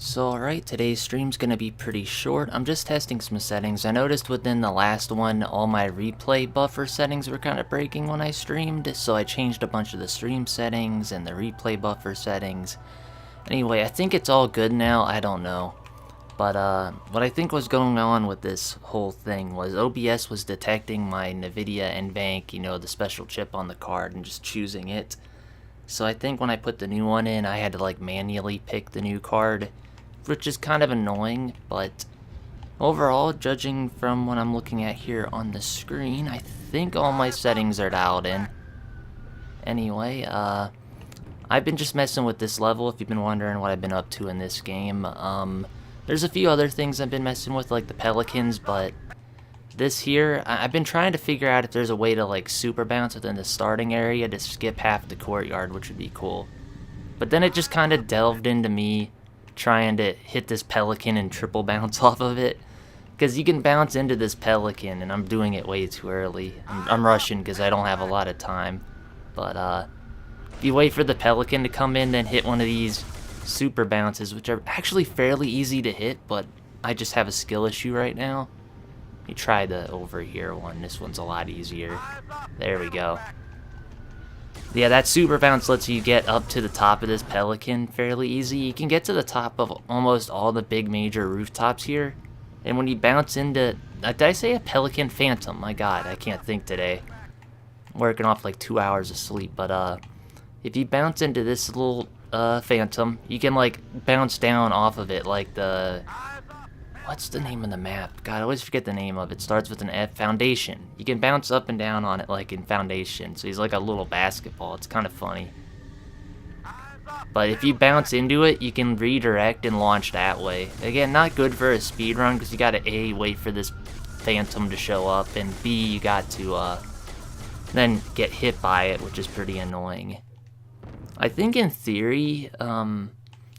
So alright, today's stream's gonna be pretty short. I'm just testing some settings. I noticed within the last one, all my replay buffer settings were kind of breaking when I streamed, so I changed a bunch of the stream settings and the replay buffer settings. Anyway, I think it's all good now, I don't know. But what I think was going on with this whole thing was OBS was detecting my NVIDIA NVENC, you know, the special chip on the card, and just choosing it. So I think when I put the new one in, I had to like manually pick the new card, which is kind of annoying, but overall, judging from what I'm looking at here on the screen, I think all my settings are dialed in. Anyway, I've been just messing with this level, if you've been wondering what I've been up to in this game. There's a few other things I've been messing with, like the pelicans, but this here, I've been trying to figure out if there's a way to like super bounce within the starting area to skip half the courtyard, which would be cool. But then it just kind of delved into me trying to hit this pelican and triple bounce off of it. Because you can bounce into this pelican, and I'm doing it way too early. I'm rushing because I don't have a lot of time. But if you wait for the pelican to come in, then hit one of these super bounces, which are actually fairly easy to hit, but I just have a skill issue right now. Let me try the over here one. This one's a lot easier. There we go. Yeah, that super bounce lets you get up to the top of this pelican fairly easy. You can get to the top of almost all the big major rooftops here. And when you bounce into... did I say a pelican? Phantom. My god, I can't think today. I'm working off like 2 hours of sleep. But if you bounce into this little phantom, you can like bounce down off of it like the... What's the name of the map? God, I always forget the name of it. It starts with an F. Foundation. You can bounce up and down on it like in Foundation. So he's like a little basketball. It's kind of funny. But if you bounce into it, you can redirect and launch that way. Again, not good for a speed run because you got to A, wait for this phantom to show up, and B, you got to then get hit by it, which is pretty annoying. I think in theory,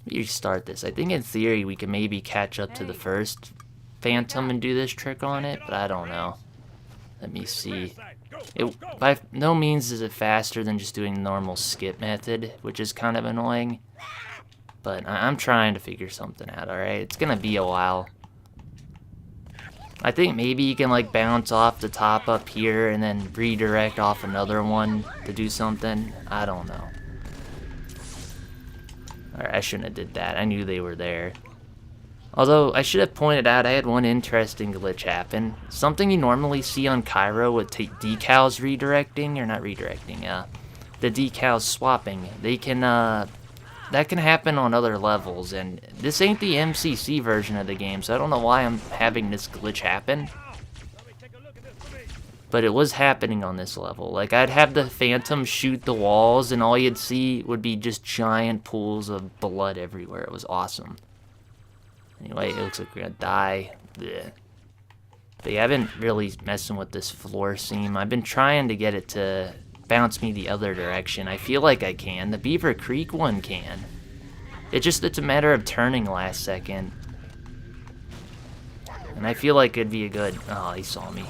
you start this. I think in theory we can maybe catch up to the first phantom and do this trick on it, but I don't know. Let me see. By no means is it faster than just doing the normal skip method, which is kind of annoying. But I'm trying to figure something out, alright? It's gonna be a while. I think maybe you can like bounce off the top up here and then redirect off another one to do something. I don't know. Alright, I shouldn't have did that. I knew they were there. Although, I should have pointed out I had one interesting glitch happen. Something you normally see on Cairo with decals redirecting, or not redirecting, the decals swapping. They can, that can happen on other levels, and this ain't the MCC version of the game, so I don't know why I'm having this glitch happen. But it was happening on this level. Like, I'd have the phantom shoot the walls, and all you'd see would be just giant pools of blood everywhere. It was awesome. Anyway, it looks like we're gonna die. Blech. But yeah, I've been really messing with this floor seam. I've been trying to get it to bounce me the other direction. I feel like I can. The Beaver Creek one can. It's a matter of turning last second. And I feel like it'd be a good... Oh, he saw me.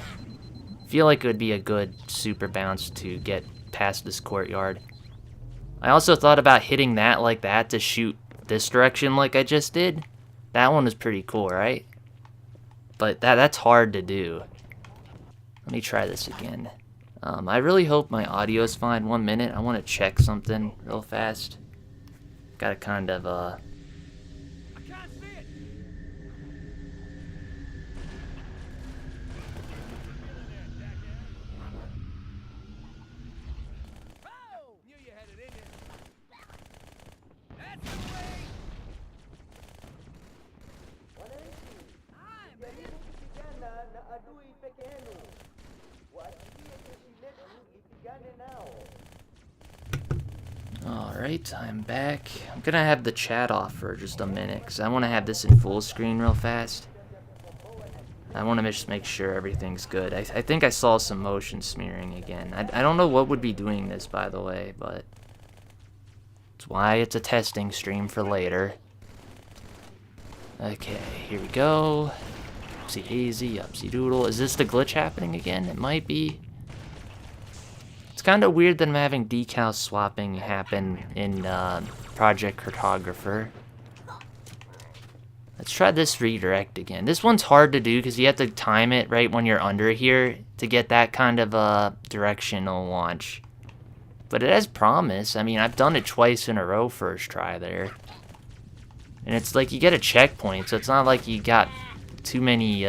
I feel like it would be a good super bounce to get past this courtyard. I also thought about hitting that like that to shoot this direction like I just did. That one was pretty cool, right? But that's hard to do. Let me try this again. I really hope my audio is fine. 1 minute. I want to check something real fast. Gotta kind of, I can't see it. Oh! Knew you had it in you. That's the way. Alright, I'm back. I'm gonna have the chat off for just a minute, because I want to have this in full screen real fast. I want to just make sure everything's good. I think I saw some motion smearing again. I don't know what would be doing this, by the way, but... That's why it's a testing stream for later. Okay, here we go. Upsy daisy, upsy doodle. Is this the glitch happening again? It might be. It's kind of weird that I'm having decal swapping happen in Project Cartographer. Let's try this redirect again. This one's hard to do because you have to time it right when you're under here to get that kind of directional launch. But it has promise. I mean, I've done it twice in a row first try there. And it's like you get a checkpoint, so it's not like you got too many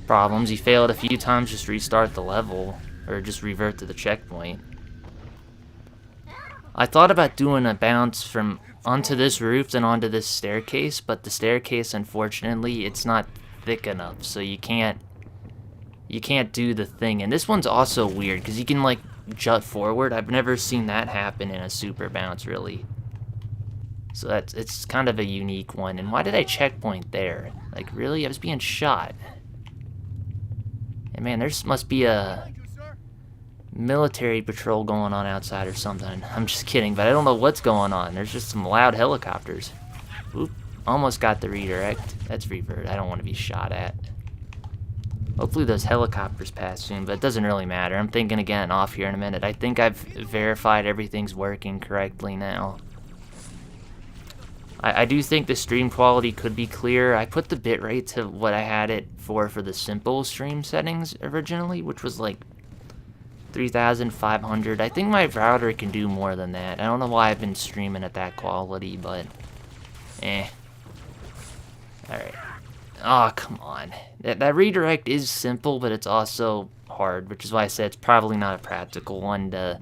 problems. You fail it a few times, just restart the level, or just revert to the checkpoint. I thought about doing a bounce from onto this roof and onto this staircase, but the staircase, unfortunately, it's not thick enough, so you can't do the thing. And this one's also weird because you can like jut forward. I've never seen that happen in a super bounce, really. So it's kind of a unique one. And why did I checkpoint there? Like, really? I was being shot. And man, there must be a military patrol going on outside or something. I'm just kidding, but I don't know what's going on. There's just some loud helicopters. Oop, almost got the redirect. That's revert. I don't want to be shot at. Hopefully those helicopters pass soon, but it doesn't really matter. I'm thinking again off here in a minute. I think I've verified everything's working correctly now. I do think the stream quality could be clear. I put the bitrate to what I had it for the simple stream settings originally, which was like 3,500. I think my router can do more than that. I don't know why I've been streaming at that quality, but Alright. Oh, come on. That redirect is simple, but it's also hard, which is why I said it's probably not a practical one to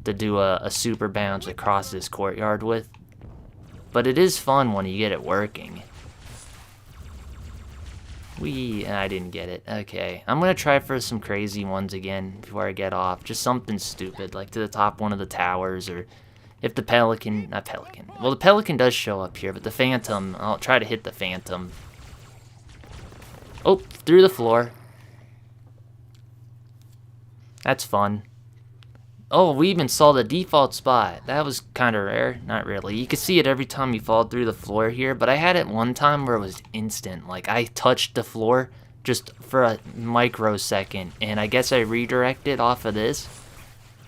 do a super bounce across this courtyard with. But it is fun when you get it working. I didn't get it. Okay, I'm gonna try for some crazy ones again before I get off. Just something stupid, like to the top one of the towers, or if the pelican, not pelican. Well, the pelican does show up here, but the phantom, I'll try to hit the phantom. Oh, through the floor. That's fun. Oh, we even saw the default spot. That was kind of rare. Not really. You could see it every time you fall through the floor here, but I had it one time where it was instant. Like, I touched the floor just for a microsecond, and I guess I redirected off of this,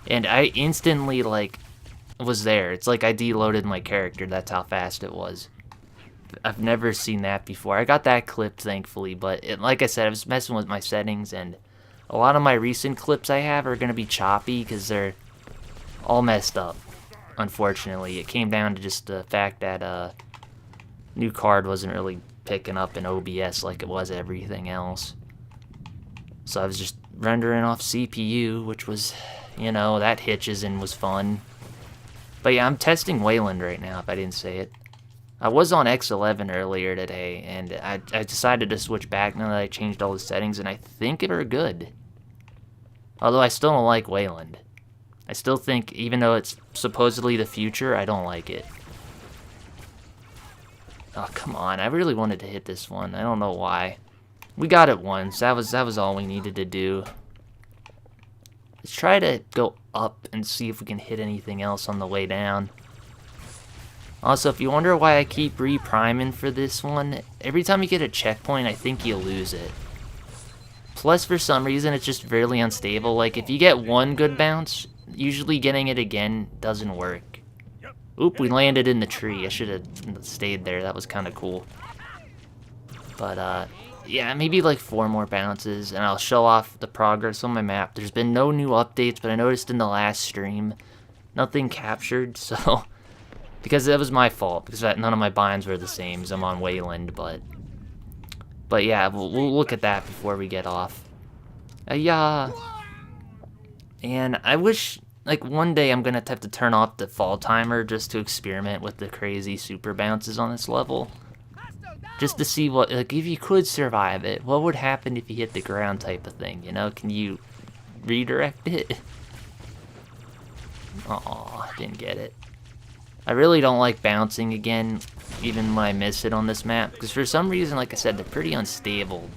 and I instantly, like, was there. It's like I deloaded my character. That's how fast it was. I've never seen that before. I got that clipped, thankfully, but like I said, I was messing with my settings, and a lot of my recent clips I have are going to be choppy because they're all messed up, unfortunately. It came down to just the fact that new card wasn't really picking up in OBS like it was everything else. So I was just rendering off CPU, which was, you know, that hitches and was fun. But yeah, I'm testing Wayland right now, if I didn't say it. I was on X11 earlier today, and I decided to switch back now that I changed all the settings, and I think they're good. Although I still don't like Wayland. I still think, even though it's supposedly the future, I don't like it. Oh, come on. I really wanted to hit this one. I don't know why. We got it once. That was all we needed to do. Let's try to go up and see if we can hit anything else on the way down. Also, if you wonder why I keep re-priming for this one, every time you get a checkpoint, I think you lose it. Plus, for some reason, it's just really unstable. Like, if you get one good bounce, usually getting it again doesn't work. Oop, we landed in the tree. I should have stayed there. That was kind of cool. But, yeah, maybe like 4 more bounces, and I'll show off the progress on my map. There's been no new updates, but I noticed in the last stream, nothing captured, so... Because that was my fault, because none of my binds were the same, so I'm on Wayland, but yeah, we'll look at that before we get off. Yeah. And I wish, like, one day I'm gonna have to turn off the fall timer just to experiment with the crazy super bounces on this level. Just to see what, like, if you could survive it, what would happen if you hit the ground type of thing, you know? Can you redirect it? Aw, didn't get it. I really don't like bouncing again, even when I miss it on this map, because for some reason, like I said, they're pretty unstable.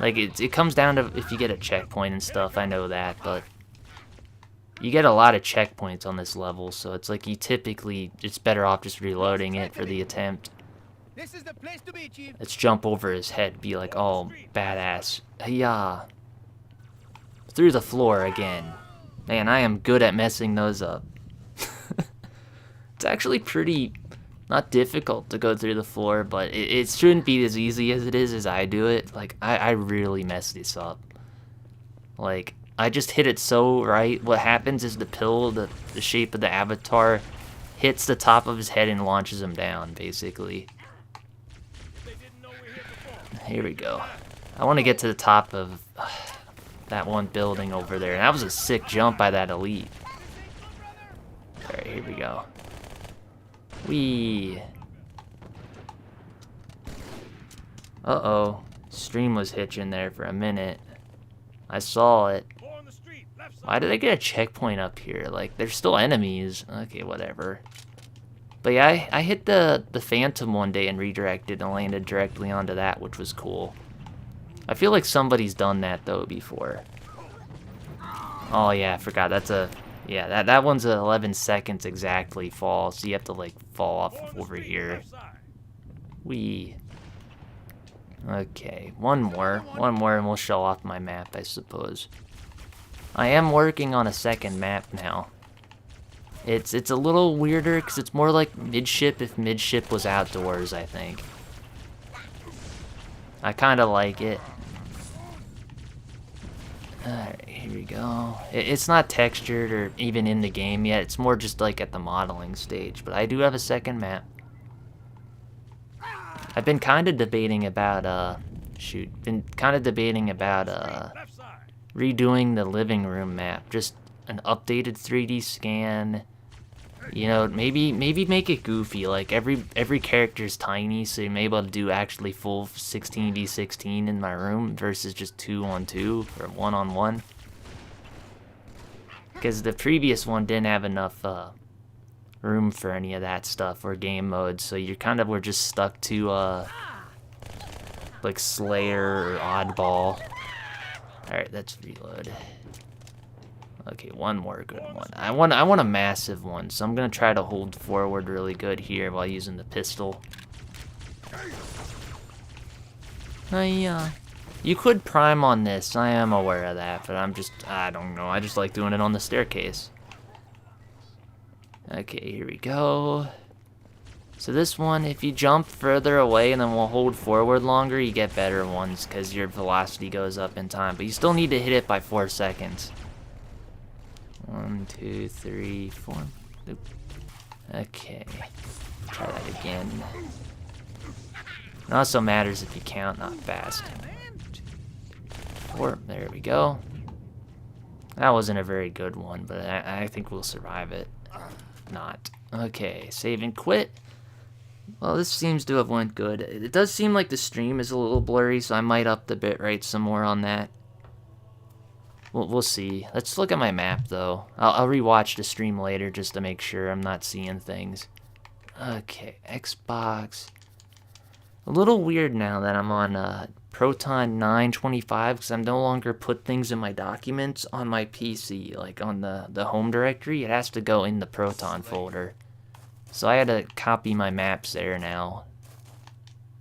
Like, it comes down to if you get a checkpoint and stuff, I know that, but you get a lot of checkpoints on this level, so it's like you typically, it's better off just reloading it for the attempt. This is the place to be, Chief. Let's jump over his head, be like, oh, badass. Yeah. Through the floor again. Man, I am good at messing those up. It's actually pretty not difficult to go through the floor, but it shouldn't be as easy as it is as I do it. Like, I really messed this up. Like, I just hit it so right. What happens is the pill, the shape of the avatar, hits the top of his head and launches him down, basically. Here we go. I want to get to the top of that one building over there. And that was a sick jump by that elite. Alright, here we go. Whee! Uh-oh. Stream was hitching there for a minute. I saw it. Why did I get a checkpoint up here? Like, there's still enemies. Okay, whatever. But yeah, I hit the Phantom one day and redirected and landed directly onto that, which was cool. I feel like somebody's done that, though, before. Oh, yeah, I forgot. That's a... Yeah, that one's a 11 seconds exactly fall, so you have to, like, fall off over here. Whee. Okay, one more and we'll show off my map, I suppose. I am working on a second map now. It's a little weirder, because it's more like midship if midship was outdoors, I think. I kind of like it. Alright, here we go. It's not textured or even in the game yet, it's more just like at the modeling stage, but I do have a second map. I've been kind of debating about, redoing the living room map. Just an updated 3D scan. You know, maybe make it goofy. Like, every character's tiny, so you may be able to do actually full 16v16 in my room versus just 2-on-2 or 1-on-1. Because the previous one didn't have enough, room for any of that stuff or game modes, so you kind of were just stuck to like Slayer or Oddball. Alright, let's reload. Okay, one more good one. I want a massive one, so I'm gonna try to hold forward really good here while using the pistol. You could prime on this, I am aware of that, but I don't know, I just like doing it on the staircase. Okay, here we go. So this one, if you jump further away and then we'll hold forward longer, you get better ones because your velocity goes up in time. But you still need to hit it by 4 seconds. 1, 2, 3, 4. Oop. Okay. Try that again. It also matters if you count, not fast. 2, 4. There we go. That wasn't a very good one, but I think we'll survive it. Not. Okay, save and quit. Well, this seems to have went good. It does seem like the stream is a little blurry, so I might up the bitrate some more on that. We'll see. Let's look at my map, though. I'll rewatch the stream later just to make sure I'm not seeing things. Okay, Xbox. A little weird now that I'm on Proton 925 because I'm no longer put things in my documents on my PC, like on the home directory. It has to go in the Proton folder. So I had to copy my maps there now.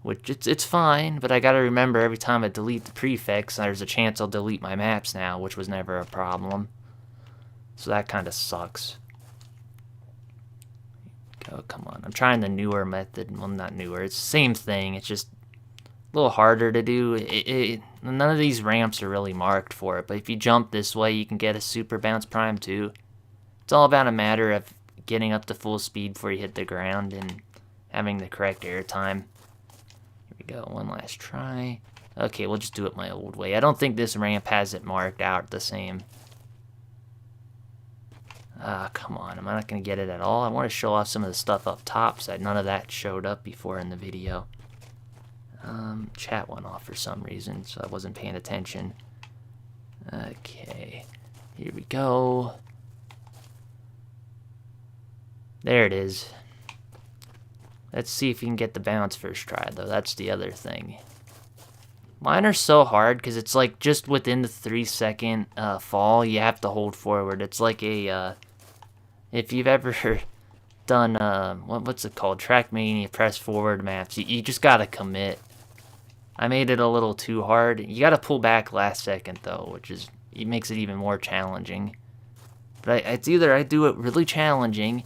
Which, it's fine, but I gotta remember every time I delete the prefix, there's a chance I'll delete my maps now, which was never a problem. So that kinda sucks. Oh, come on. I'm trying the newer method. Well, not newer. It's the same thing. It's just a little harder to do. None of these ramps are really marked for it, but if you jump this way, you can get a super bounce prime too. It's all about a matter of getting up to full speed before you hit the ground and having the correct air time. Here we go. One last try. Okay, we'll just do it my old way. I don't think this ramp has it marked out the same. Come on. Am I not going to get it at all? I want to show off some of the stuff up top, so none of that showed up before in the video. Chat went off for some reason, so I wasn't paying attention. Okay. Here we go. There it is. Let's see if you can get the bounce first try, though. That's the other thing. Mine are so hard because it's like just within the 3-second fall, you have to hold forward. It's like a, if you've ever done, what's it called? Trackmania press forward maps. You just gotta commit. I made it a little too hard. You gotta pull back last second, though, which is, it makes it even more challenging. But it's either I do it really challenging,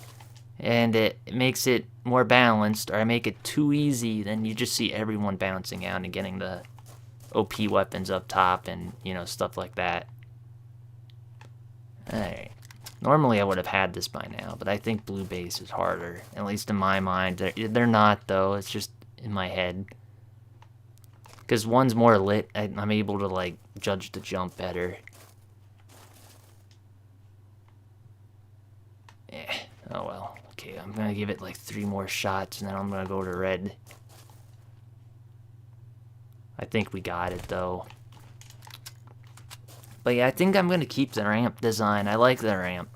and it makes it more balanced, or I make it too easy, then you just see everyone bouncing out and getting the OP weapons up top and, you know, stuff like that. Alright. Normally I would have had this by now, but I think blue base is harder. At least in my mind. They're not, though. It's just in my head. Because one's more lit, I'm able to, like, judge the jump better. Oh well. Okay, I'm gonna give it like 3 more shots, and then I'm gonna go to red. I think we got it, though. But yeah, I think I'm gonna keep the ramp design. I like the ramp.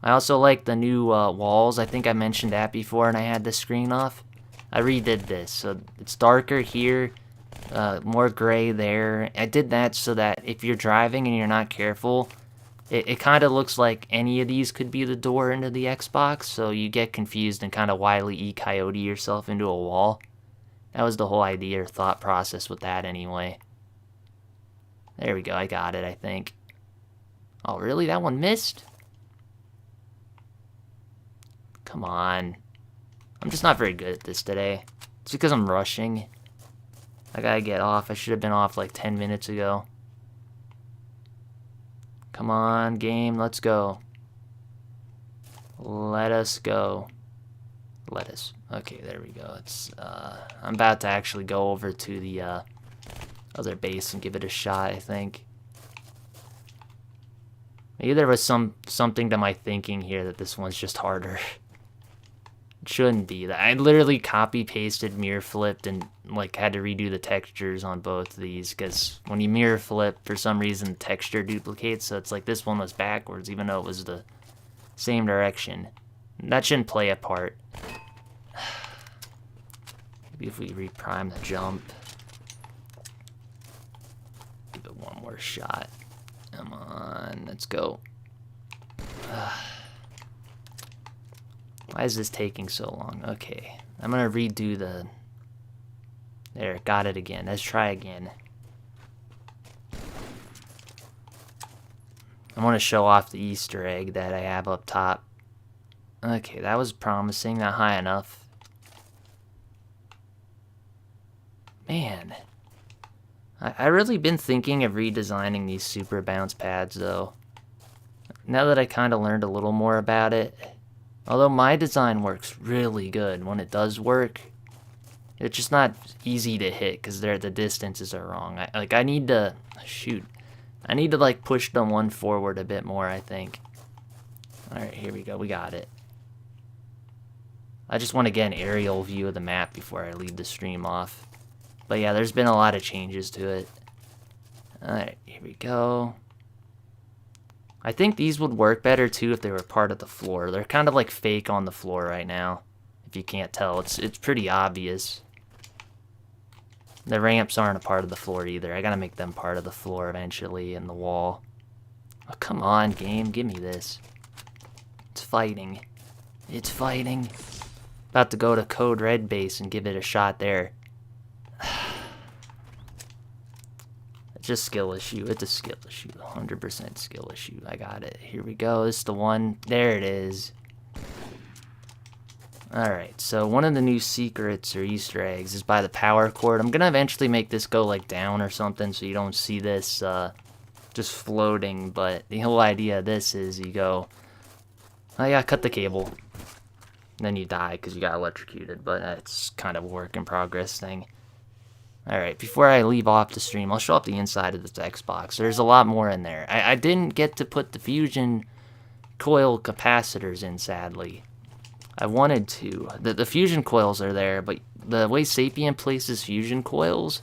I also like the new walls. I think I mentioned that before, and I had the screen off. I redid this, so it's darker here, more gray there. I did that so that if you're driving and you're not careful, it kind of looks like any of these could be the door into the Xbox, so you get confused and kind of Wile E. Coyote yourself into a wall. That was the whole idea or thought process with that anyway. There we go, I got it, I think. Oh, really? That one missed? Come on. I'm just not very good at this today. It's because I'm rushing. I gotta get off. I should have been off like 10 minutes ago. Come on, game, let's go. Let us go. Let us. Okay, there we go. It's I'm about to actually go over to the other base and give it a shot, I think. Maybe there was something to my thinking here that this one's just harder. It shouldn't be. I literally copy pasted, mirror flipped, and like had to redo the textures on both of these, because when you mirror flip, for some reason texture duplicates, so it's like this one was backwards even though it was the same direction. That shouldn't play a part. Maybe if we reprime the jump. Give it one more shot. Come on, let's go. Why is this taking so long? Okay, I'm gonna redo the... There, got it again. Let's try again. I want to show off the Easter egg that I have up top. Okay, that was promising, not high enough. Man. I really been thinking of redesigning these super bounce pads, though. Now that I kind of learned a little more about it. Although my design works really good when it does work. It's just not easy to hit because the distances are wrong. I need to... Shoot. I need to, like, push the one forward a bit more, I think. Alright, here we go. We got it. I just want to get an aerial view of the map before I leave the stream off. But yeah, there's been a lot of changes to it. Alright, here we go. I think these would work better too if they were part of the floor. They're kind of like fake on the floor right now. If you can't tell, it's pretty obvious. The ramps aren't a part of the floor either. I gotta make them part of the floor eventually, and the wall. Oh, come on, game, give me this. It's fighting. It's fighting. About to go to Code Red base and give it a shot there. It's just skill issue. It's a skill issue. 100% skill issue. I got it. Here we go. This is the one. There it is. Alright, so one of the new secrets or Easter eggs is by the power cord. I'm gonna eventually make this go like down or something so you don't see this just floating, but the whole idea of this is you go, oh yeah, cut the cable. And then you die because you got electrocuted, but it's kind of a work in progress thing. Alright, before I leave off the stream, I'll show off the inside of this Xbox. There's a lot more in there. I didn't get to put the fusion coil capacitors in, sadly. I wanted to. The fusion coils are there, but the way Sapien places fusion coils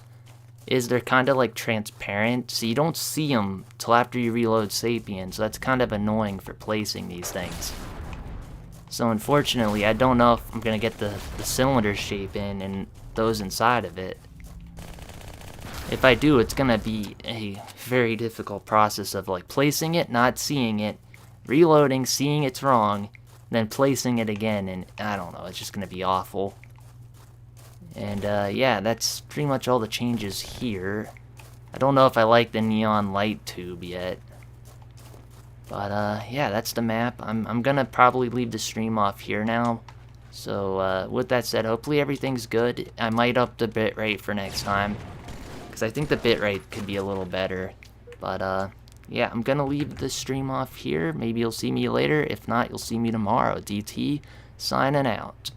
is they're kind of like transparent, so you don't see them till after you reload Sapien, so that's kind of annoying for placing these things. So unfortunately, I don't know if I'm going to get the cylinder shape in and those inside of it. If I do, it's going to be a very difficult process of like placing it, not seeing it, reloading, seeing it's wrong, then placing it again, and I don't know, it's just going to be awful. And yeah, that's pretty much all the changes here. I don't know if I like the neon light tube yet. But yeah, that's the map. I'm gonna probably leave the stream off here now. So with that said, hopefully everything's good. I might up the bitrate for next time, because I think the bitrate could be a little better. But yeah, I'm gonna leave the stream off here. Maybe you'll see me later. If not, you'll see me tomorrow. DT signing out.